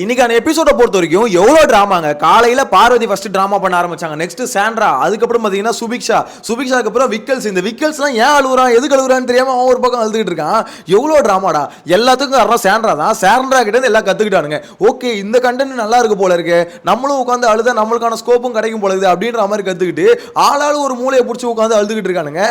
இன்னைக்கான எபிசோட பொறுத்த வரைக்கும் எவ்வளோ டிராமாங்க. காலையில் பார்வதி ஃபர்ஸ்ட் டிராமா பண்ண ஆரம்பிச்சாங்க. நெக்ஸ்ட் சாண்ட்ரா, அதுக்கப்புறம் பார்த்தீங்கன்னா சுபிக்ஷாக்கு அப்புறம் விக்கல்ஸ். இந்த விக்கல்ஸ்லாம் ஏன் அழுகுறான், எதுக்கு அழுகுறான்னு தெரியாம அவன் ஒரு பக்கம் அழுதுகிட்டு இருக்கான். எவ்வளோ டிராமாடா. எல்லாத்துக்கும் காரணம் சாண்ட்ரா தான். சாண்ட்ரா கிட்ட எல்லாம் கத்துக்கிட்டானுங்க. ஓகே, இந்த கண்டென்ட் நல்லா இருக்கு போல இருக்கு, நம்மளும் உட்காந்து அழுதா நம்மளுக்கான ஸ்கோப்பும் கிடைக்கும் போல இருக்குது அப்படின்ற மாதிரி கத்துக்கிட்டு ஆளாலும் ஒரு மூலையை பிடிச்சி உட்காந்து அழுதுகிட்டு இருக்கானுங்க.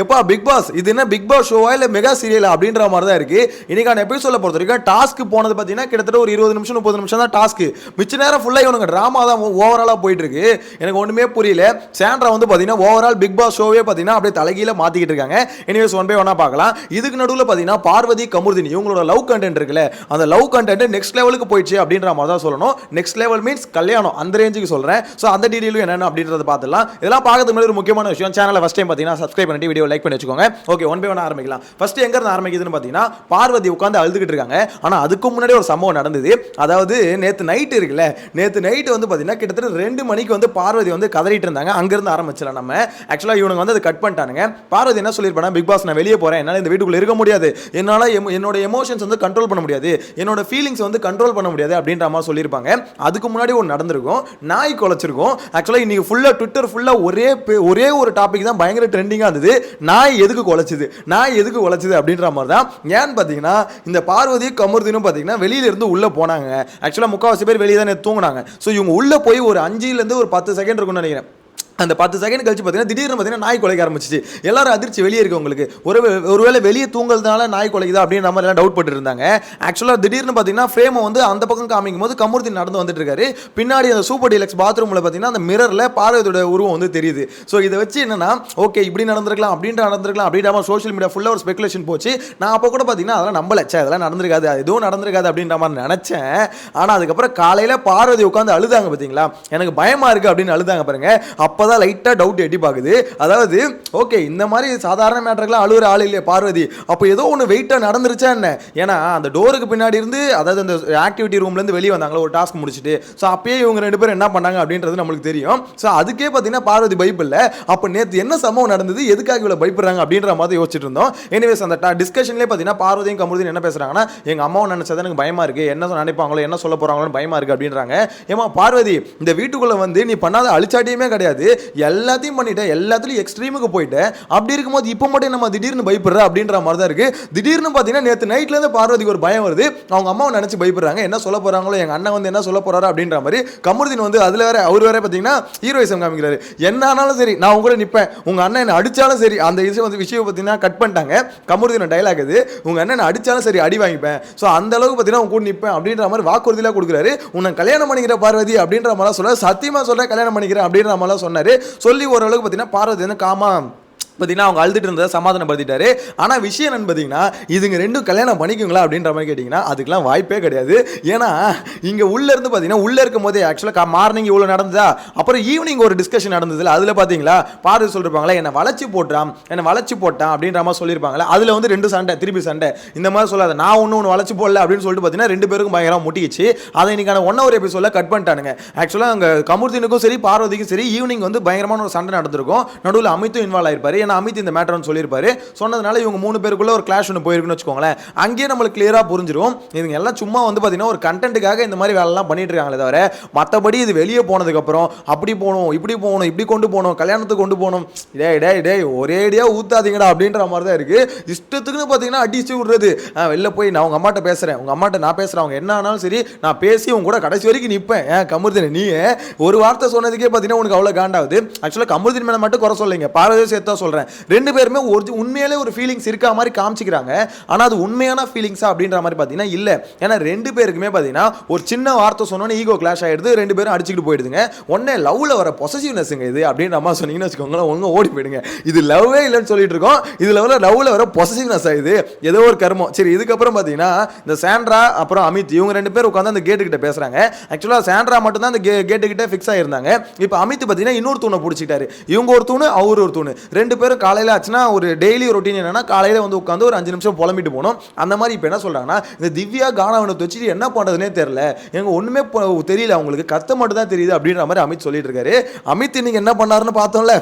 எப்பா பிக் பாஸ், இது என்ன பிக் பாஸ் ஷோவா இல்லை மெகா சீரியல் அப்படின்ற மாதிரி தான் இருக்கு. இன்னைக்கான எபிசோட பொறுத்த வரைக்கும் டாஸ்க் போனது பார்த்தீங்கன்னா கிட்டத்தட்ட ஒரு 20 நிமிஷம் 30 நிமிஷம் தான் டாஸ்க். மிச்ச நேரம் ஃபுல்லா இவனுங்க டிராமா தான் ஓவராலா போயிட்டு இருக்கு. எனக்கு ஒண்ணுமே புரியல. சாண்ட்ரா வந்து பாத்தீங்கன்னா ஓவரால் பிக் பாஸ் ஷோவே பாத்தீங்கன்னா அப்படியே தலைகீழ மாத்திக்கிட்டு இருக்காங்க. எனிவேஸ் ஒன் பை ஒன்னா பார்க்கலாம். இதுக்கு நடுவுல பாத்தீங்கன்னா பார்வதி கமுர்தினி இவங்களோட லவ் கண்டென்ட் இருக்குல்ல, அந்த லவ் கண்டென்ட் நெக்ஸ்ட் லெவலுக்கு போயிடுச்சு அப்படின்ற மாதிரி தான் சொல்லணும். நெக்ஸ்ட் லெவல் மீன்ஸ் கல்யாணம், அந்த ரேஞ்சுக்கு சொல்றேன். சோ அந்த டீடைலும் என்னன்னு அப்படின்றத பார்த்துலாம். இதெல்லாம் பார்க்கறதுக்கு முன்னாடி ஒரு முக்கியமான விஷயம், சேனலை ஃபர்ஸ்ட் டைம் பாத்தீங்கன்னா சப்ஸ்கிரைப் பண்ணிட்டு வீடியோ லைக் பண்ணி வச்சுக்கோங்க. ஓகே, ஒன் பை ஒன் ஆரம்பிக்கலாம். ஃபர்ஸ்ட் எங்க இருந்து ஆரம்பிக்குதுன்னு பாத்தீங்கன்னா பார்வதி உட்கார்ந்து அழுதுகிட்டு இருக்காங்க. ஆனா அதுக்கு முன்னாடி ஒரு சம்பவம் நடந்தது. அதாவது நேத்து நைட் இருக்குல்ல, நேத்து நைட் வந்து பாத்தீங்கன்னா கிட்டத்தட்ட 2 மணிக்கு வந்து பார்வதி வந்து கதறிட்டு இருந்தாங்க. அங்க இருந்து ஆரம்பிச்சலாம் நம்ம. ஆக்சுவலா இவனுங்க வந்து அதை கட் பண்ணிட்டானுங்க. பார்வதி என்ன சொல்லிருப்பாங்க, பிக் பாஸ் நான் வெளியே போறேன், என்னால இந்த வீட்டுக்குள்ள இருக்க முடியாது, என்னால என்னோட எமோஷன்ஸ் வந்து கண்ட்ரோல் பண்ண முடியாது, என்னோட ஃபீலிங்ஸ் வந்து கண்ட்ரோல் பண்ண முடியாது அப்படின்ற மாதிரி சொல்லியிருப்பாங்க. அதுக்கு முன்னாடி ஒன்று நடந்திருக்கும், நாய் குலைச்சிருக்கும். ஆக்சுவலா இன்னைக்கு ஃபுல்லா ட்விட்டர் ஃபுல்லா ஒரே ஒரு டாபிக் தான் பயங்கர ட்ரெண்டிங்கா இருந்தது. நாய் எதுக்கு குலைச்சது அப்படின்ற மாதிரி தான். ஏன்னு பாத்தீங்கன்னா இந்த பார்வதி கமுர்தினும் பாத்தீங்கன்னா வெளியில இருந்து உள்ள போனாங்க. ஆக்சுவலா முக்காவாசி பேர் வெளியே தான் தூங்குனாங்க. ஸோ இவங்க உள்ள போய் ஒரு 5 ஒரு 10 செகண்ட் இருக்கும்னு நினைக்கிறேன். அந்த 10 செகண்ட் கழிச்சு பார்த்தீங்கன்னா திடீர்னு பார்த்தீங்கன்னா நாய் குலைக்க ஆரம்பிச்சிச்சு. எல்லாரும் அதிர்ச்சி வெளியே இருக்கு. உங்களுக்கு ஒருவேளை வெளியே தூங்குறதுனால நாய் குலைக்குதா அப்படின்ற மாதிரி எல்லாம் டவுட் பட்டு இருந்தாங்க. ஆக்சுவலாக திடீர்னு பார்த்தீங்கன்னா ஃப்ரேமை வந்து அந்த பக்கம் காமிக்கும் போது கமுர்தி நடந்து வந்துட்டு இருக்காரு. பின்னாடி அந்த சூப்பர் டீலக்ஸ் பாத்ரூமில் பார்த்தீங்கன்னா அந்த மிரரில் பார்வதியோட உருவம் வந்து தெரியுது. ஸோ இதை வச்சு என்னன்னா ஓகே இப்படி நடந்திருக்கலாம் அப்படின்ற சோஷியல் மீடியா ஃபுல்லாக ஒரு ஸ்பெகுலேஷன் போச்சு. நான் அப்போ கூட பார்த்தீங்கன்னா அதெல்லாம் நம்பல, அதெல்லாம் நடந்திருக்காது, எதுவும் நடந்திருக்காது அப்படின்ற மாதிரி நினைச்சேன். ஆனால் அதுக்கப்புறம் காலையில் பார்வதி உட்காந்து அழுதாங்க பார்த்தீங்களா, எனக்கு பயமா இருக்கு அப்படின்னு அழுதாங்க பாருங்க. அப்போ லைட்டா டவுட் எட்டி பாக்குது. அதாவது ஓகே இந்த மாதிரி சாதாரண மேட்டர்லாம் அழுகுற ஆள் இல்லையே பார்வதி, அப்போ ஏதோ ஒன்று வெயிட்டா நடந்துருச்சா என்ன? ஏன்னா அந்த டோருக்கு பின்னாடி இருந்து, அதாவது அந்த ஆக்டிவிட்டி ரூம்ல இருந்து வெளியே வந்தாங்களா ஒரு டாஸ்க் முடிச்சுட்டு, ஸோ அப்பயே இவங்க 2 பேரும் என்ன பண்ணாங்க அப்படின்றது நம்மளுக்கு தெரியும். ஸோ அதுக்கே பார்த்தீங்கன்னா பார்வதி பயப்பில்ல. அப்போ நேற்று என்ன சம்பவம் நடந்தது, எதுக்காக இவ்வளோ பயப்படுறாங்க அப்படின்ற மாதிரி யோசிச்சுட்டு இருந்தோம். எனிவேஸ் அந்த டிஸ்கஷன்லேயே பார்த்தீங்கன்னா பார்வதியும் கமுர்தியும் என்ன பேசுறாங்கன்னா, எங்க அம்மாவை நினைச்சது எனக்கு பயமா இருக்கு, என்ன நினைப்பாங்களோ என்ன சொல்ல போறாங்களோ பயமா இருக்கு அப்படின்றாங்க. ஏமா பார்வதி, இந்த வீட்டுக்குள்ள வந்து நீ பண்ணாத அழிச்சாட்டியுமே கிடையாது, எல்லாத்தையும் பண்ணிட்ட, எல்லாத்துலயும் எக்ஸ்ட்ரீமுக்கு போயிட்ட, அப்படி இருக்கும்போது இப்போ மட்டும் நம்ம திடீர்னு பயப்படுற அப்படின்ற மாதிரி தான் இருக்கு. திடீர்னு பார்த்தீங்கன்னா நேற்று நைட்ல இருந்து பார்வதிக்கு ஒரு பயம் வருது. அவங்க அம்மாவை நினைச்சு பயப்படுறாங்க, என்ன சொல்ல போறாங்களோ, எங்க அண்ணன் வந்து என்ன சொல்ல போறாரு அப்படின்ற மாதிரி. கமுர்தின் வந்து அதுல வேற அவர் வேற பார்த்தீங்கன்னா ஹீரோயிசம் காமிக்கிறாரு. என்ன ஆனாலும் சரி நான் உங்களை நிற்பேன், உங்க அண்ணன் என்ன அடிச்சாலும் சரி, அந்த விஷயம் பார்த்தீங்கன்னா கட் பண்ணிட்டாங்க. கமுர்தின டைலாக் இது, உங்க அண்ணன் அடிச்சாலும் சரி அடி வாங்கிப்பேன், ஸோ அந்த அளவுக்கு பார்த்தீங்கன்னா உங்க கூட நிற்பேன் அப்படின்ற மாதிரி வாக்குறுதியெல்லாம் கொடுக்குறாரு. உன்னை கல்யாணம் பண்ணிக்கிற பார்வதி அப்படின்ற மாதிரி சொல்ல, சத்தியமா சொல்ற கல்யாணம் பண்ணிக்கிறேன் அப்படின்ற மாதிரி சொன்னாரு. சொல்லி ஓரளவுக்கு பார்த்தீங்கன்னா பார்வதி வந்து காமா பார்த்தீங்கன்னா அவங்க அழுதுட்டு இருந்ததை சமாதானப்படுத்திட்டாரு. ஆனால் விஷயம் என்னன்னு பார்த்தீங்கன்னா இதுங்க 2 கல்யாணம் பண்ணிக்குங்களா அப்படின்ற மாதிரி கேட்டிங்கன்னா அதுக்கெல்லாம் வாய்ப்பே கிடையாது. ஏன்னா இங்கே உள்ளே இருந்து பார்த்தீங்கன்னா உள்ளே இருக்கும் போதே ஆக்சுவலாக மார்னிங் இவ்வளோ நடந்ததா, அப்புறம் ஈவினிங் ஒரு டிஸ்கஷன் நடந்ததில்ல, அதில் பார்த்தீங்களா பார்வதி சொல்லிருப்பாங்களா என்னை வளைச்சி போட்டான் அப்படின்ற மாதிரி சொல்லியிருப்பாங்களா. அதில் வந்து 2 சண்டை, திருப்பி சண்டை, இந்த மாதிரி சொல்லாத, நான் ஒன்று வளைச்சி போடல அப்படின்னு சொல்லிட்டு பார்த்தீங்கன்னா 2 பேருக்கும் பயங்கரமாக முட்டிக்கிச்சு. அதை இன்னைக்கான 1 hour எபிசோடில் கட் பண்ணிட்டானுங்க. ஆக்சுவலாக அங்கே கமுர்தினுக்கும் சரி பார்வதிக்கும் சரி ஈவினிங் வந்து பயங்கரமான ஒரு சண்டை நடந்திருக்கும். நடுவில் அமித்தும் இன்வால்வ் ஆயிருப்பாரு. அமித் இந்த மேட்டர் சொல்லியிருப்பாரு. சொன்னதுனால இவங்க 3 பேருக்குள்ள ஒரு கிளாஷ் ஒன்று போயிருக்குன்னு வச்சுக்கோங்களேன். அங்கேயே நம்மளுக்கு கிளியரா புரிஞ்சிடும் இதுங்க எல்லாம் சும்மா வந்து பார்த்தீங்கன்னா ஒரு கண்டென்ட்டுக்காக இந்த மாதிரி வேலைலாம் பண்ணிட்டு இருக்காங்களே தவிர மற்றபடி இது வெளியே போனதுக்கு அப்புறம் அப்படி போகணும், இப்படி கொண்டு போகணும், கல்யாணத்துக்கு கொண்டு போகணும், டேய் ஒரேடியா ஊத்தாதீங்கடா அப்படின்ற மாதிரி தான் இருக்கு. இஷ்டத்துக்குன்னு பார்த்தீங்கன்னா அடிச்சு விடுறது. வெளில போய் நான் உங்க அம்மாட்ட பேசுறேன், உங்க அம்மாட்ட நான் பேசுறேன், அவங்க என்ன ஆனாலும் சரி நான் பேசி உங்க கூட கடைசி வரைக்கும் நிற்பேன். கமுர்தினி நீ ஒரு வார்த்தை சொன்னதுக்கே பார்த்தீங்கன்னா உனக்கு அவ்வளோ காண்டாவது. ஆக்சுவலாக கமுர்தினி மேலே மட்டும் குறை சொல்லுங்க, பார்வதியை சேர்த்தா சொல்றேன். 2 பேருமே உண்மையிலே ஒரு ஃபீலிங்ஸ் இருக்கா மாதிரி காமிச்சிக்கிறாங்க. ஆனா அது உண்மையான ஃபீலிங்ஸா அப்படின்ற மாதிரி பார்த்தீங்கன்னா இல்ல. ஏன்னா 2 பேருக்குமே பார்த்தீங்கன்னா ஒரு சின்ன வார்த்தை சொன்னோன்னே ஈகோ கிளாஷ் ஆயிடுது, 2 பேரும் அடிச்சுக்கிட்டு போயிடுதுங்க. ஒன்னே லவ்ல வர பொசசிவ்னஸ்ங்க இது அப்படின்ற மாதிரி சொன்னீங்கன்னு வச்சுக்கோங்களேன், ஒழுங்கா ஓடி போயிடுங்க. இது லவ்வே இல்லைன்னு சொல்லிட்டு இருக்கோம், இதுல லவ்ல வர பொசசிவ்னஸ் ஆகுது, ஏதோ ஒரு கர்மம். சரி, இதுக்கப்புறம் பார்த்தீங்கன்னா இந்த சாண்ட்ரா அப்புறம் அமித் இவங்க 2 பேர் உட்காந்து அந்த கேட்டு கிட்ட பேசுறாங்க. ஆக்சுவலா சாண்ட்ரா மட்டும் தான் அந்த கேட்டு கிட்ட ஃபிக்ஸ் ஆயிருந்தாங்க. இப்போ அமித் பார்த்தீங்கன்னா இன்னொரு தூணை பிடிச்சிட்டாரு. இவங்க ஒரு தூணு, அவர் ஒரு தூணு. 2 பேரும் காலையில ஆச்சுன்னா ஒரு டெய்லி ரொட்டீன் என்னன்னா காலையில வந்து உட்காந்து ஒரு 5 நிமிஷம் புலம்பிட்டு போகணும். அந்த மாதிரி இப்போ என்ன சொல்றாங்கன்னா இந்த திவ்யா கானவனை வச்சுட்டு என்ன பண்றதுனே தெரியல, எங்க ஒண்ணுமே தெரியல, அவங்களுக்கு கத்த மட்டும் தான் தெரியுது அப்படின்ற மாதிரி அமித் சொல்லிட்டு இருக்காரு. அமித் இன்னைக்கு என்ன பண்ணாருன்னு பார்த்தோம்ல,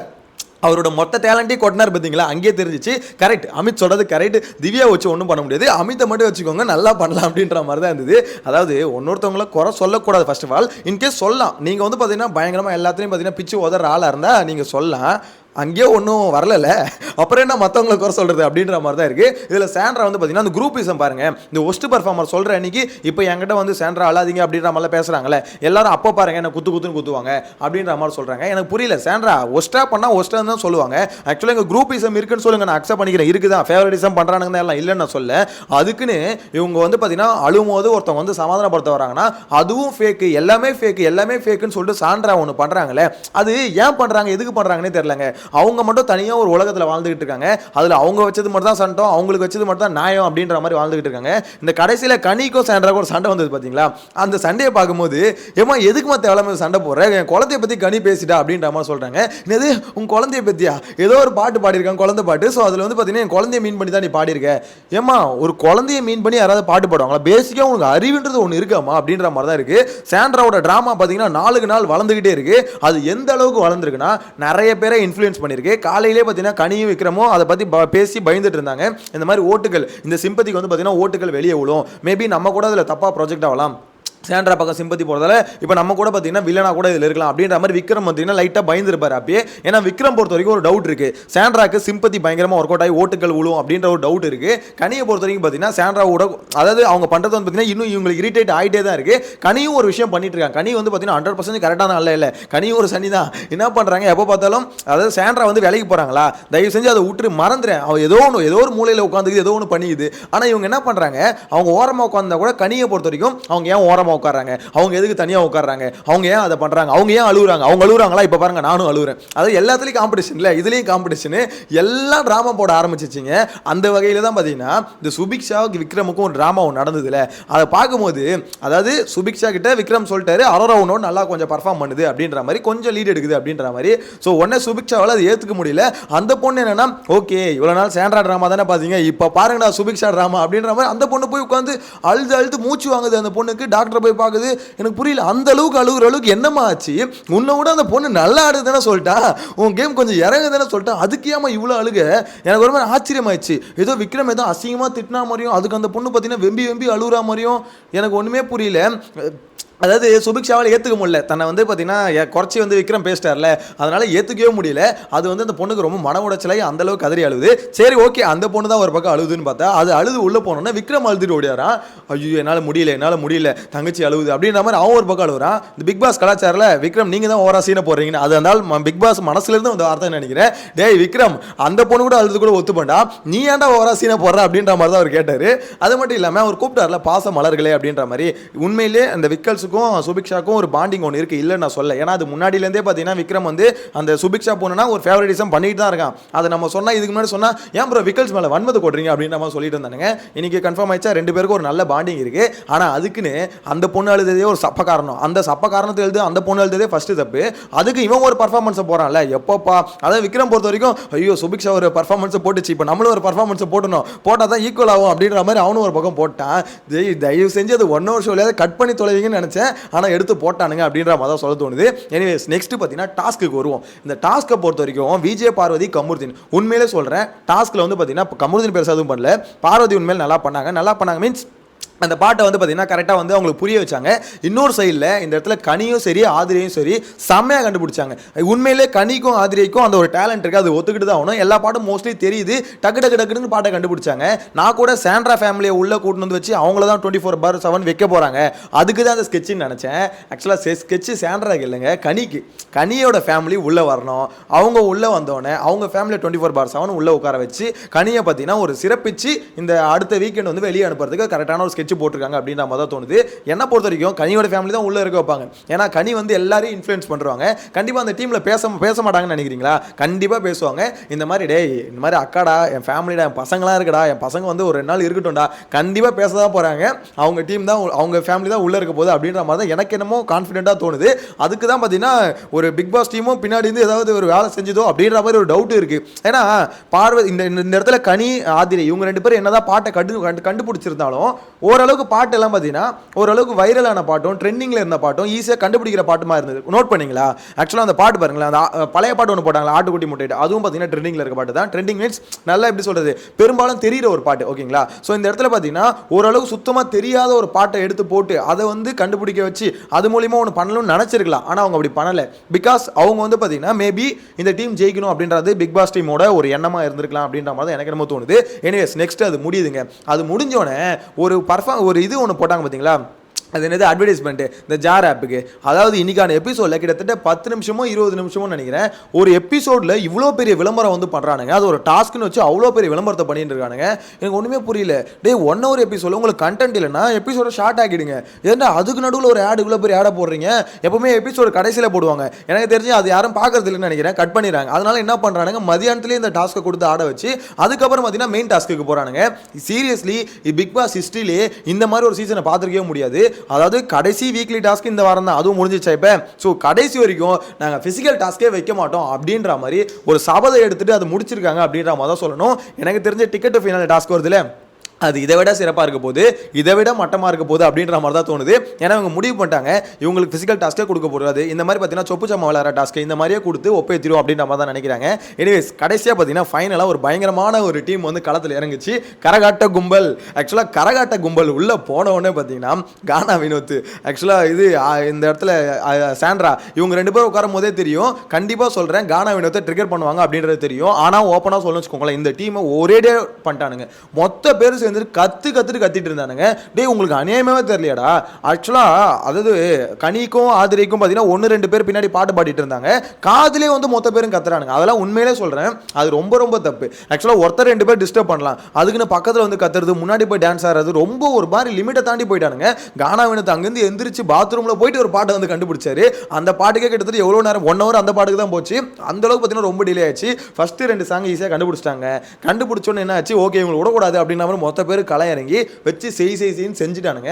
அவரோட மொத்த டேலண்ட்டையும் கொட்டினார் பார்த்தீங்களா, அங்கேயே தெரிஞ்சிச்சு. கரெக்ட், அமித் சொல்றது கரெக்ட். திவ்யா வச்சு ஒன்றும் பண்ண முடியாது, அமித்தை மட்டும் வச்சுக்கோங்க நல்லா பண்ணலாம் அப்படின்ற மாதிரி தான் இருந்தது. அதாவது ஒன்னொருத்தவங்கள குறை சொல்லக்கூடாது. ஃபர்ஸ்ட் ஆஃப் ஆல் இன்கேஸ் சொல்லலாம், நீங்கள் வந்து பார்த்தீங்கன்னா பயங்கரமாக எல்லாத்துலேயும் பார்த்தீங்கன்னா பிச்சு உதற ஆளாக இருந்தால் நீங்கள் சொல்லலாம். அங்கேயே ஒன்றும் வரல, அப்புறம் என்ன மற்றவங்களை குறை சொல்கிறது அப்படின்ற மாதிரி தான் இருக்குது. இதில் சாண்ட்ரா வந்து பார்த்தீங்கன்னா அந்த குரூப்பிசம் பாருங்கள், இந்த ஒஸ்ட் பர்ஃபார்மர் சொல்கிற அன்றைக்கி இப்போ என்கிட்ட வந்து சாண்ட்ரா அழாதீங்க அப்படின்ற மாதிரிலாம் பேசுகிறாங்களே எல்லாரும், அப்போ பாருங்கள் என்ன குத்துன்னு குத்துவாங்க அப்படின்ற மாதிரி சொல்கிறாங்க. எனக்கு புரியல, சாண்ட்ரா ஒஸ்ட்டாக பண்ணால் ஒஸ்ட்டாக தான் சொல்லுவாங்க. ஆக்சுவலாக எங்கள் குரூப்பிசம் இருக்குன்னு சொல்லுங்கள், நான் அக்செப்ட் பண்ணிக்கிறேன், இருக்குதான் ஃபேவரட்டிசம் பண்ணுறானுங்க எல்லாம் இல்லைன்னு நான் சொல்ல. அதுக்குன்னு இவங்க வந்து பார்த்தீங்கன்னா அழுவும் போது ஒருத்தவங்க வந்து சமாதானப்படுத்த வராங்கன்னா அதுவும் ஃபேக்கு, எல்லாமே ஃபேக்குன்னு சொல்லிட்டு சாண்ட்ரா ஒன்று பண்ணுறாங்களே, அது ஏன் பண்ணுறாங்க, எதுக்கு பண்ணுறாங்கன்னே தெரியலங்க. அவங்க மட்டும் தனியாக ஒரு உலகத்தில் வாழ்ந்துகிட்டு இருக்காங்க. அதில் அவங்க வச்சது மட்டும் தான் சட்டம், அவங்களுக்கு வச்சது மட்டும் தான் நியாயம் அப்படின்ற மாதிரி வாழ்ந்துகிட்டு இருக்காங்க. இந்த கடைசியில் கனிக்கும் சாண்ட்ராக்கும் ஒரு சண்டை வந்தது பார்த்தீங்களா, அந்த சண்டையை பார்க்கும்போது ஏமா எதுக்குமா தேவையில்லாம சண்டை போடுற, என் குழந்தைய பற்றி கனி பேசிட்டா அப்படின்ற மாதிரி சொல்கிறாங்க. என்னது உங்கள் குழந்தைய பற்றியா, ஏதோ ஒரு பாட்டு பாடியிருக்காங்க குழந்தை பாட்டு, ஸோ அதில் வந்து பார்த்தீங்கன்னா என் குழந்தைய மீன் பண்ணி தான் நீ பாடியிருக்க. ஏமா ஒரு குழந்தைய மீன் பண்ணி யாராவது பாட்டு பாடுவாங்களா, பேசிக்காக உங்களுக்கு அறிவுன்றது ஒன்று இருக்காமா அப்படின்ற மாதிரி தான் இருக்குது. சாண்ட்ராவோட ட்ராமா பார்த்தீங்கன்னா நாளுக்கு நாள் வளர்ந்துக்கிட்டே இருக்குது. அது எந்த அளவுக்கு வளர்ந்துருக்குன்னா நிறைய பேரை இன்ஃப்ளூயன்ஸ் பண்ணிருக்கு. காலையிலே பார்த்தீங்கன்னா கனியும் விக்ரமும் அதை பற்றி பேசி பயந்துட்டு இருந்தாங்க. இந்த மாதிரி ஓட்டுகள், இந்த சிம்பதிக்கு வந்து பார்த்தீங்கன்னா ஓட்டுகள் வெளியே விழும், மேபி நம்ம கூட அதில் தப்பாக ப்ராஜெக்ட் ஆகலாம், சாண்ட்ரா பக்கம் சிம்பத்தி போகிறதால இப்போ நம்ம கூட பார்த்தீங்கன்னா வில்லனா கூட இதில் இருக்கலாம் அப்படின்ற மாதிரி விக்ரம் பார்த்தீங்கன்னா லைட்டாக பயந்துருப்பார் அப்பயே. ஏன்னா விக்ரம் பொறுத்த வரைக்கும் ஒரு டவுட் இருக்குது, சாண்ட்ராக்கு சிம்பத்தி பயங்கரமாக ஒர்க் அவுட் ஆகி ஓட்டுகள் விழும் அப்படின்ற ஒரு டவுட் இருக்குது. கனியை பொறுத்த வரைக்கும் பார்த்தீங்கன்னா சாண்ட்ராவோட அதாவது அவங்க பண்ணுறது வந்து பார்த்தீங்கன்னா இன்னும் இவங்களுக்கு இரிட்டேட் ஆகிட்டே தான் இருக்குது. கனியும் ஒரு விஷயம் பண்ணிட்டு இருக்காங்க, கனி வந்து பார்த்தீங்கன்னா 100% கரெக்டான இல்லை, கனியும் ஒரு சனி தான். என்ன பண்ணுறாங்க, எப்போ பார்த்தாலும் அதாவது சாண்ட்ரா வந்து வேலைக்கு போகிறாங்களா, தயவு செஞ்சு அதை விட்டு மறந்துறேன், அவன் ஏதோ ஒரு மூலையில் உட்காந்துக்குது, ஏதோ ஒன்று பண்ணிக்குது. ஆனால் இவங்க என்ன பண்ணுறாங்க, அவங்க ஓரமாக உட்காந்தா கூட கனியை பொறுத்த வரைக்கும் அவங்க ஏன் ஓரமாக உட்காராங்க, அவங்க எதுக்கு தனியா உட்கார்றாங்க, அவங்க ஏன் அதை பண்றாங்க, அவங்க ஏன் அழுகுறாங்க, அவங்க அழுகுறாங்களா, இப்ப பாருங்க நானும் அழுகுறேன். அது எல்லாத்துலயும் காம்படிஷன் இல்ல, இதுலயும் காம்படிஷன், எல்லாம் டிராமா போட ஆரம்பிச்சிச்சிங்க. அந்த வகையில தான் பாத்தீங்கன்னா இந்த சுபிக்ஷாவுக்கு விக்ரமுக்கும் ஒரு டிராமா ஒன்று நடந்ததுல, அதை பார்க்கும்போது அதாவது சுபிக்ஷா கிட்ட விக்ரம் சொல்லிட்டாரு அரோரா உன்னோட நல்லா கொஞ்சம் பர்ஃபார்ம் பண்ணுது அப்படின்ற மாதிரி, கொஞ்சம் லீட் எடுக்குது அப்படின்ற மாதிரி. ஸோ உடனே சுபிக்ஷாவால் அது ஏற்றுக்க முடியல. அந்த பொண்ணு என்னன்னா ஓகே இவ்வளோ நாள் சாண்ட்ரா டிராமா தானே பார்த்தீங்க, இப்போ பாருங்கடா சுபிக்ஷா டிராமா அப்படின்ற மாதிரி அந்த பொண்ணு போய் உட்காந்து அழுது மூச்சு வாங்குது. அந்த பொண்ணுக்கு டாக்டர் போய் பார்க்குது, எனக்கு புரியல அந்த அளவுக்கு அழுகுற அளவுக்கு என்னமா ஆச்சு, உன்னை விட அந்த பொண்ணு நல்லா ஆடுதுன்னு சொல்லிட்டா, உன் கேம் கொஞ்சம் இறங்குதுன்னு சொல்லிட்டா, அதுக்கு ஏமா இவ்வளோ அழுக, எனக்கு ஒரு மாதிரி ஆச்சரியமாயிடுச்சு. ஏதோ விக்ரம் ஏதோ அசிங்கமாக திட்டினா மாதிரியும், அதுக்கு அந்த பொண்ணு பார்த்தீங்கன்னா வெம்பி அழுகுற மாதிரியும் எனக்கு ஒன்றுமே புரியல. அதாவது சுபிக்ஷாவால் ஏற்றுக்க முடியல, தன்னை வந்து பார்த்தீங்கன்னா குறைச்சி வந்து விக்ரம் பேசிட்டார்ல, அதனால் ஏற்றுக்கவே முடியல. அது வந்து அந்த பொண்ணுக்கு ரொம்ப மன உடைச்சலாகி அந்த அளவுக்கு கதறி அழுது. சரி ஓகே அந்த பொண்ணு தான் ஒரு பக்கம் அழுதுன்னு பார்த்தா, அது அழுது உள்ளே போனோன்னா விக்ரம் அழுதுட்டு ஓடியாரான். ஐயோ என்னால் முடியல தங்கச்சி அழுகுது அப்படின்ற மாதிரி அவன் ஒரு பக்கம் அழுகுறான். இந்த பிக் பாஸ் கலாச்சாரில் விக்ரம் நீங்கள் தான் ஓவரா சீனை போடுறீங்கன்னு, அது அதனால் பிக் பாஸ் மனசுலேருந்து வந்து வார்த்தை நினைக்கிறேன். டேய் விக்ரம் அந்த பொண்ணு கூட அழுது கூட ஒத்துப்பண்டா, நீ ஏன்டா ஓவரா சீனை போடுற அப்படின்ற மாதிரி தான் அவர் கேட்டார். அது மட்டும் இல்லாமல் அவர் கூப்பிட்டார்ல பாச மலர்களே அப்படின்ற மாதிரி, உண்மையிலே அந்த விக்கல்ஸ் சுபிக்ஷாக்கும் ஒரு பாண்டிங் ஒன்று இருக்கு, இல்லைன்னு நான் சொல்ல. ஏன்னா அது முன்னாடியிலேருந்தே பார்த்தீங்கன்னா விக்ரம் வந்து அந்த சுபிக்ஷா பொண்ணுனா ஒரு ஃபேவரட்டிசம் பண்ணிட்டு தான் இருக்கான். அதை நம்ம சொன்னா இதுக்கு முன்னாடி சொன்னா ஏன் ப்ரோ விக்கல்ஸ் மேலே வன்மத்தை கொடுறீங்க அப்படின்னு நம்ம சொல்லிட்டு இருந்தானுங்க. இன்னைக்கு கன்ஃபார்ம் ஆயிடுச்சா, ரெண்டு பேருக்கும் ஒரு நல்ல பாண்டிங் இருக்கு. ஆனால் அதுக்குன்னு அந்த பொண்ணு எழுததே ஒரு சப்ப காரணம், அந்த சப்ப காரணத்தை எழுது அந்த பொண்ணு எழுததே ஃபர்ஸ்ட் தப்பு. அதுக்கு இவன் ஒரு பர்ஃபார்மன்ஸை போறான்ல எப்பப்பா. அதாவது விக்ரம் பொறுத்த வரைக்கும் ஐயோ சுபிக்ஷா ஒரு பர்ஃபார்மன்ஸை போட்டுச்சு, இப்போ நம்மளும் ஒரு பர்ஃபார்மன்ஸை போட்டணும், போட்டால் தான் ஈக்குவல் ஆகும் அப்படின்ற மாதிரி அவனும் ஒரு பக்கம் போட்டான். தயவு செஞ்சு அது 1 வருஷம் இல்லையா கட் பண்ணி தொலைவீங்கன்னு நினைச்சேன், ஆனால் எடுத்து போட்டானுங்க அப்படின்ற மாதிரி சொல்ல தோணுது. எனிவேஸ் நெக்ஸ்ட் பார்த்தீங்கன்னா டாஸ்க்கு வருவோம். இந்த டாஸ்க்கை பொறுத்த வரைக்கும் விஜய் பார்வதி கமருதீன், உண்மையிலே சொல்கிறேன் டாஸ்க்கில் வந்து பார்த்தீங்கன்னா கமருதீன் பெருசாக எதுவும் பண்ணல, பார்வதி உண்மையில நல்லா பண்ணாங்க மீன்ஸ் அந்த பாட்டை வந்து பார்த்தீங்கன்னா கரெக்டாக வந்து அவங்களுக்கு புரிய வச்சாங்க. இன்னொரு சைடில் இந்த இடத்துல கனியும் சரி ஆதிரையும் சரி செம்மையாக கண்டுபிடிச்சாங்க. உண்மையிலே கனிக்கும் ஆதிரைக்கும் அந்த ஒரு டேலண்ட் இருக்குது, அது ஒத்துக்கிட்டு தான் ஆகணும். எல்லா பாட்டும் மோஸ்ட்லி தெரியுது, டக்குன்னு பாட்டை கண்டுபிடிச்சாங்க. நான் கூட சாண்ட்ரா ஃபேமிலியை உள்ளே கூட்டு வந்து வச்சு அவங்கள தான் 24/7 வைக்க போகிறாங்க, அதுக்கு தான் அந்த ஸ்கெட்சுன்னு நினச்சேன். ஆக்சுவலாக ஸ்கெட்சு சாண்ட்ராக்கு இல்லைங்க, கனியோட ஃபேமிலி உள்ளே வரணும். அவங்க உள்ளே வந்தோடனே அவங்க ஃபேமிலியை 24/7 உள்ளே உட்கார வச்சு கனியை பார்த்தீங்கன்னா ஒரு சிறப்பிச்சு இந்த அடுத்த வீக்கெண்ட் வந்து வெளியே அனுப்புறதுக்கு கரெக்டான ஒரு போட்டிருக்காங்க அப்படின்ற மாதிரி தான் தோணுது. என்ன பொறுத்த வரைக்கும் கனியோட ஃபேமிலி தான் உள்ள இருக்க வைப்பாங்க. ஏன்னா கனி வந்து எல்லாரையும் இன்ஃப்ளூயன்ஸ் பண்றாங்க. கண்டிப்பா அந்த டீம்ல பேச மாட்டாங்கன்னு நினைக்கிறீங்களா? கண்டிப்பா பேசுவாங்க. இந்த மாதிரி டேய் இந்த மாதிரி அக்காடா என் ஃபேமிலிடா என் பசங்களாம் இருக்குடா, என் பசங்க வந்து ஒரு 2 நாள் இருக்கட்டும்டா, கண்டிப்பா பேச தான் போறாங்க, அவங்க டீம் தான் அவங்க ஃபேமிலி தான் உள்ள இருக்க போகுது அப்படின்ற மாதிரி தான் எனக்கு என்னமோ கான்ஃபிடென்ட்டா தோணுது. அதுக்கு தான் பார்த்தீங்கன்னா ஒரு பிக் பாஸ் டீமும் பின்னாடி இருந்து ஏதாவது ஒரு வேலை செஞ்சதோ அப்படின்ற மாதிரி ஒரு டவுட் இருக்கு. ஏன்னா பார்வதி இந்த இடத்துல கனி ஆதிரை இவங்க 2 பேரும் என்னதான் பாட்டை கண்டுபிடிச்சிருந்தாலும் ஓரளவுக்கு பாட்டு எல்லாம் பார்த்தீங்கன்னா ஓரளவுக்கு வைரலான பாட்டும் ட்ரெண்டிங்கில் இருந்த பாட்டும் ஈஸியாக கண்டுபிடிக்கிற பாட்டுமா இருந்தது. நோட் பண்ணீங்களா? ஆக்சுவலாக அந்த பாட்டு பாருங்களேன், அந்த பழைய பாட்டு ஒன்று போட்டாங்களா, ஆட்டுக்குட்டி முட்டைட்டு, அதுவும் பார்த்தீங்கன்னா ட்ரெண்டிங்கில் இருக்க பாட்டு தான். ட்ரெண்டிங் மீன்ஸ் நல்லா எப்படி சொல்கிறது, பெரும்பாலும் தெரிகிற ஒரு பாட்டு. ஓகேங்களா? ஸோ இந்த இடத்துல பார்த்தீங்கன்னா ஓரளவு சுத்தமாக தெரியாத ஒரு பாட்டை எடுத்து போட்டு அதை வந்து கண்டுபிடிக்க வச்சு அது மூலியமாக ஒன்று பண்ணணும்னு நினச்சிருக்கலாம். ஆனால் அவங்க அப்படி பண்ணலை. பிகாஸ் அவங்க வந்து பார்த்தீங்கன்னா மேபி இந்த டீம் ஜெயிக்கணும் அப்படின்றது பிக் பாஸ் டீமோட ஒரு எண்ணமாக இருந்திருக்கலாம் அப்படின்ற மாதிரி தான் எனக்கு என்னமோ தோணுது. எனிவேஸ் நெக்ஸ்ட் அது முடியுதுங்க. அது முடிஞ்சோடனே ஒரு இது ஒன்று போட்டாங்க பார்த்தீங்களா, அது என்னது, அட்வர்டைஸ்மெண்ட் இந்த ஜார் ஆப்புக்கு. அதாவது இன்னைக்கான எபிசோடில் கிட்டத்தட்ட 10 நிமிஷமோ 20 நிமிஷமோ நினைக்கிறேன், ஒரு எபிசோடில் இவ்வளோ பெரிய விளம்பரம் வந்து பண்ணுறானுங்க. அது ஒரு டாஸ்க்னு வச்சு அவ்வளோ பெரிய விளம்பரத்தை பண்ணிட்டு இருக்கானுங்க. எனக்கு ஒன்றுமே புரியல. டே 1 hour எபிசோட உங்களுக்கு கண்டென்ட் இல்லைன்னா எபிசோட ஷார்ட் ஆகிடுங்க. ஏன்னா அதுக்கு நடுவில் ஒரு ஆடு இவ்வளோ பெரிய ஆடை போடுறீங்க. எப்பவுமே எபிசோடு கடைசியில் போடுவாங்க. எனக்கு தெரிஞ்சு அது யாரும் பார்க்கறது இல்லைன்னு நினைக்கிறேன், கட் பண்ணிடுறாங்க. அதனால என்ன பண்ணுறானுங்க, மதியானத்துலேயே இந்த டாஸ்க்கை கொடுத்து ஆட வச்சு அதுக்கப்புறம் பார்த்தீங்கன்னா மெயின் டாஸ்க்கு போகிறானுங்க. சீரியஸ்லி பிக் பாஸ் ஹிஸ்ட்ரியிலே இந்த மாதிரி ஒரு சீசனை பார்த்துருக்கவே முடியாது. அதாவது கடைசி வீக்லி டாஸ்க் இந்த வாரம் தான், அதுவும் முடிஞ்சிச்சா இப்போ. ஸோ கடைசி வரைக்கும் நாங்கள் ஃபிசிக்கல் டாஸ்க்கே வைக்க மாட்டோம் அப்படின்ற மாதிரி ஒரு சபதம் எடுத்துட்டு அதை முடிச்சிருக்காங்க அப்படின்ற மாதிரி தான் சொல்லணும். எனக்கு தெரிஞ்ச டிக்கெட் டு ஃபைனல் டாஸ்க் வருதுல்ல, அது இதை விட சிறப்பாக இருக்க போது, இதை விட மட்டமாக இருக்க போது அப்படின்ற மாதிரி தான் தோணுது. ஏன்னா இவங்க முடிவு பண்ணிட்டாங்க இவங்களுக்கு ஃபிசிக்கல் டாஸ்க்கே கொடுக்க போகிறது. இந்த மாதிரி பார்த்தீங்கன்னா சொப்பு சம்மா விளையாடுற டாஸ்க்கு இந்த மாதிரியே கொடுத்து ஒப்பேத்திரும் அப்படின்ற மாதிரி தான் நினைக்கிறாங்க. எனிவேஸ் கடைசியாக பார்த்தீங்கன்னா ஃபைனலாக ஒரு பயங்கரமான ஒரு டீம் வந்து களத்தில் இறங்குச்சு, கரகாட்ட கும்பல். ஆக்சுவலாக கரகாட்ட கும்பல் உள்ளே போனவுடனே பார்த்தீங்கன்னா கானா வினோத், ஆக்சுவலாக இது இந்த இடத்துல சாண்ட்ரா, இவங்க 2 பேரும் உட்காரும் போதே தெரியும், கண்டிப்பாக சொல்கிறேன் கானா வினோத்தை ட்ரிகர் பண்ணுவாங்க அப்படின்றது தெரியும். ஆனால் ஓப்பனாக சொல்லணும்னு வச்சுக்கோங்களேன், இந்த டீமை ஒரே டே பண்ணிட்டானுங்க. மொத்த பேர் கத்திட்டு இருந்தானுங்க. டேய் உங்களுக்கு அநியாயமாவே தெரியலையாடா? ஆக்சுவலா அதாவது கனிக்கும் ஆதிரைக்கும் பார்த்தீங்கன்னா 1-2 பேர் பின்னாடி பாட்டு பாடிட்டு இருந்தாங்க, காதிலே வந்து மொத்த பேரும் கத்துறானுங்க. அதெல்லாம் உண்மையிலே சொல்றேன், அது ரொம்ப ரொம்ப தப்பு. ஆக்சுவலா ஒருத்தர் 2 பேர் டிஸ்டர்ப் பண்ணலாம், அதுக்குன்னு பக்கத்தில் வந்து கத்துறது, முன்னாடி போய் டான்ஸ் ஆடுறது ரொம்ப ஒரு மாதிரி லிமிட்டை தாண்டி போயிட்டானுங்க. கானா வினோத் அங்கேருந்து எந்திரிச்சு பாத்ரூம்ல போயிட்டு ஒரு பாட்டை வந்து கண்டுபிடிச்சாரு. அந்த பாட்டுக்கே கிட்டத்தட்ட எவ்வளோ நேரம், 1 hour அந்த பாட்டுக்கு தான் போச்சு. அந்த அளவுக்கு பார்த்தீங்கன்னா ரொம்ப டிலே ஆயிடுச்சு. ஃபர்ஸ்ட் 2 சாங் ஈஸியாக கண்டுபிடிச்சிட்டாங்க. கண்டுபிடிச்சோன்னு என்ன ஆச்சு, ஓகே இவங்களை விடக்கூடாது அப்படின்ற மாதிரி மொத்த பேர் களை இறங்கி வச்சு செய்ன்னு செஞ்சுட்டானுங்க.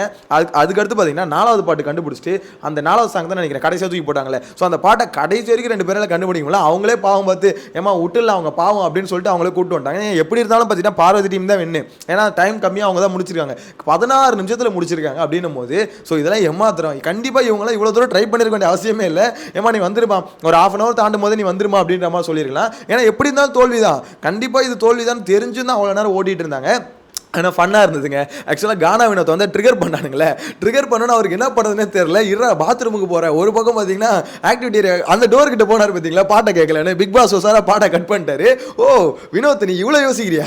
அதுக்கடுத்து பார்த்தீங்கன்னா 4வது பாட்டு கண்டுபிடிச்சிட்டு அந்த 4வது சாங் தான் நினைக்கிறேன் கடைசியாக தூக்கி போட்டாங்களே. ஸோ அந்த பாட்டை கடைசி வரைக்கும் 2 பேரால் கண்டுபிடிக்கல. அவங்களே பாவம் பார்த்து ஏமா விட்டுல அவங்க பாவம் அப்படின்னு சொல்லிட்டு அவங்களே கூப்பிட்டு வந்துட்டாங்க. எப்படி இருந்தாலும் பார்த்தீங்கன்னா பார்வதி டீம் தான் வென்னு, ஏன்னா டைம் கம்மியாக அவங்க தான் முடிச்சிருக்காங்க, 16 நிமிஷத்தில் முடிச்சிருக்காங்க அப்படின்னும் போது. ஸோ இதெல்லாம் ஏமாத்திரம். கண்டிப்பாக இவங்களாம் இவ்வளோ தூரம் ட்ரை பண்ணிருக்க வேண்டிய அவசியமே இல்லை. ஏமா நீ வந்துருமா, ஒரு 1/2 hour தாண்டும் போது நீ வந்துருமா அப்படின்ற மாதிரி சொல்லியிருக்கலாம். ஏன்னா எப்படி இருந்தாலும் தோல்வி தான், கண்டிப்பாக இது தோல்வி தான் தெரிஞ்சு தான் அவ்வளோ நேரம் ஓடிட்டு இருந்தாங்க. ஆனால் ஃபன்னாக இருந்ததுங்க. ஆக்சுவலாக கானா வினோத் வந்து ட்ரிகர் பண்ணானுங்களே, ட்ரிகர் பண்ணோன்னா அவருக்கு என்ன பண்ணுறதுனே தெரியல. பாத்ரூமுக்கு போகிறேன், ஒரு பக்கம் பார்த்தீங்கன்னா ஆக்டிவிட்டி அந்த டோர் கிட்ட போனார் பார்த்தீங்களா, பாட்டை கேட்கலன்னு பிக் பாஸ் சாரா பாட்டை கட் பண்ணிட்டாரு. ஓ வினோத் நீ இவ்வளோ யோசிக்கிறியா,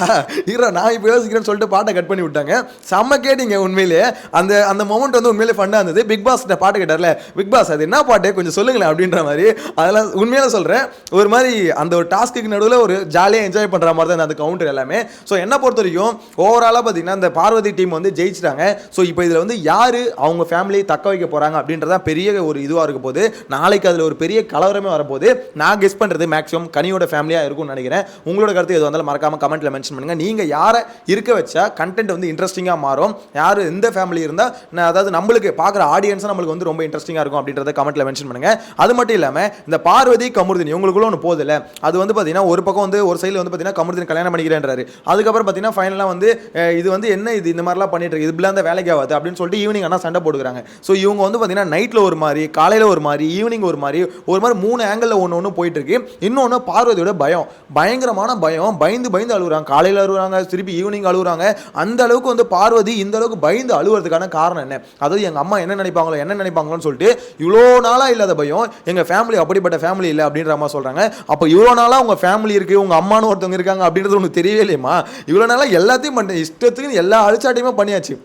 நான் இப்போ யோசிக்கிறேன்னு சொல்லிட்டு பாட்டை கட் பண்ணி விட்டாங்க. செம்ம கேட்டிங்க உண்மையிலே. அந்த அந்த மொமெண்ட் வந்து உண்மையிலே ஃபன்னாக இருந்தது. பிக் பாஸ் பாட்டு கேட்டார்ல, பிக் பாஸ் அது என்ன பாட்டு கொஞ்சம் சொல்லுங்களேன் அப்படின்ற மாதிரி. அதெல்லாம் உண்மையில சொல்கிறேன், ஒரு மாதிரி அந்த ஒரு டாஸ்க்கு நடுவில் ஒரு ஜாலியாக என்ஜாய் பண்ணுற மாதிரி தான் அந்த கவுண்டர் எல்லாமே. ஸோ என்ன பொறுத்த வரைக்கும் ஓவராலாக பார்த்தீங்கன்னா இந்த பார்வதி டீம் வந்து ஜெயிச்சிட்டாங்க. ஸோ இப்போ இதில் வந்து யார் அவங்க ஃபேமிலியை தக்க வைக்க போகிறாங்க அப்படின்றதான் பெரிய ஒரு இதுவாக இருக்க போது. நாளைக்கு அதில் ஒரு பெரிய கலவரமே வரப்போகுது. நான் கெஸ் பண்ணுறது மேக்ஸிமம் கனியோட ஃபேமிலியாக இருக்கும்னு நினைக்கிறேன். உங்களோட கருத்து எது வந்தாலும் மறக்காமல் கமெண்ட்டில் மென்ஷன் பண்ணுங்கள். நீங்கள் யாரை இருக்க வச்சா கண்டென்ட் வந்து இன்ட்ரெஸ்டிங்காக மாறும், யார் எந்த ஃபேமிலி இருந்தால் அதாவது நம்மளுக்கு பார்க்குற ஆடியன்ஸாக நம்மளுக்கு வந்து ரொம்ப இன்ட்ரெஸ்டிங்காக இருக்கும் அப்படின்றத கமெண்ட்டில் மென்ஷன் பண்ணுங்கள். அது மட்டும் இல்லாமல் இந்த பார்வதி கமருதீன் இவங்களுக்குள்ள ஒன்று போதில்ல, அது வந்து பார்த்தீங்கன்னா ஒரு பக்கம் வந்து ஒரு சைடில் வந்து பார்த்தீங்கன்னா கமருதீன் கல்யாணம் பண்ணிக்கிறேன்றாரு. அதுக்கப்புறம் பார்த்தீங்கன்னா ஃபைனலாக வந்து இது வந்து என்ன இது இந்த மாதிரிலாம் பண்ணிட்டு இருக்கு, இதுலாம் அந்த வேலைக்கு ஆகாது அப்படின்னு சொல்லிட்டு ஈவினிங் ஆனால் சண்டை போடுறாங்க. ஸோ இவங்க வந்து பார்த்தீங்கன்னா நைட்டில் ஒரு மாதிரி, காலையில் ஒரு மாதிரி, ஈவினிங் ஒரு மாதிரி 3 ஆங்கிளில் ஒன்று போயிட்டு இருக்கு. இன்னொன்று பார்வதியோட பயம், பயங்கரமான பயம், பயந்து அழுகுறாங்க. காலையில் அழுகுறாங்க, திருப்பி ஈவினிங் அழுகுறாங்க. அந்த அளவுக்கு வந்து பார்வதி இந்த அளவுக்கு பயந்து அழுகுறதுக்கான காரணம் என்ன, அதாவது எங்கள் அம்மா என்ன நினைப்பாங்களோன்னு சொல்லிட்டு இவ்வளோ நாளாக இல்லாத பயம். எங்கள் ஃபேமிலி அப்படிப்பட்ட ஃபேமிலி இல்லை அப்படின்ற அம்மா சொல்கிறாங்க. அப்போ இவ்வளோ நாளாக உங்கள் ஃபேமிலி இருக்குது, உங்கள் அம்மானு ஒருத்தவங்க இருக்காங்க அப்படின்றது உனக்கு தெரியவே இல்லையம்மா. இவ்வளோ நாளாக எல்லாத்தையும் பண்ண இஷ்டத்துக்கு எல்லா அழிச்சாட்டையுமே பண்ணியாச்சு.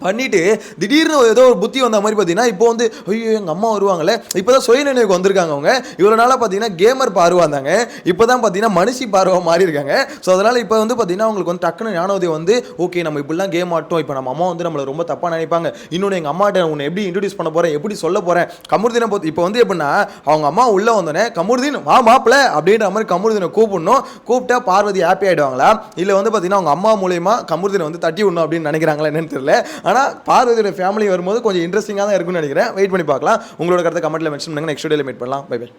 பண்ணிட்டு திடீர்னு ஏதோ ஒரு புத்தி வந்த மாதிரி பார்த்தீங்கன்னா இப்போ வந்து ஐயோ எங்கள் அம்மா வருவாங்களே, இப்போ தான் சுயநினைவுக்கு வந்திருக்காங்க. அவங்க இவ்வளோ நாளாக பார்த்தீங்கன்னா கேமர் பார்வை வந்தாங்க, இப்போ தான் பார்த்தீங்கன்னா மனுஷி பார்வை மாறி இருக்காங்க. ஸோ அதனால் இப்போ வந்து பார்த்தீங்கன்னா அவங்களுக்கு வந்து டக்குன்னு ஞானோதயம் வந்து ஓகே நம்ம இப்படிலாம் கேம் ஆட்டோம், இப்போ நம்ம அம்மா வந்து நம்மளை ரொம்ப தப்பாக நினைப்பாங்க. இன்னொன்று எங்கள் அம்மாட்ட உன்னை எப்படி இன்ட்ரடியூஸ் பண்ண போகிறேன், எப்படி சொல்ல போகிறேன், கமருதீனை இப்போ வந்து எப்படின்னா அவங்க அம்மா உள்ளே வந்தோடனே கமருதீன் வா மாப்பிள்ள அப்படின்ற மாதிரி கமருதீனை கூப்பிட்டா பார்வதி ஹாப்பி ஆகிடுவாங்களா, இல்லை வந்து பார்த்தீங்கன்னா அவங்க அம்மா மூலயமா கமருதீனை வந்து தட்டி விடணும் அப்படின்னு நினைக்கிறாங்களா என்னன்னு தெரியல. ஆனால் பார்வதியோட ஃபேமிலி வரும்போது கொஞ்சம் இன்ட்ரெஸ்டிங்காக தான் இருக்கும்னு நினைக்கிறேன். வெயிட் பண்ணி பார்க்கலாம். உங்களோட கருத்தை கமெண்ட்டில் மென்ஷன் பண்ணுங்கள். நெக்ஸ்ட் வீடியோவில் மீட் பண்ணலாம். Bye by.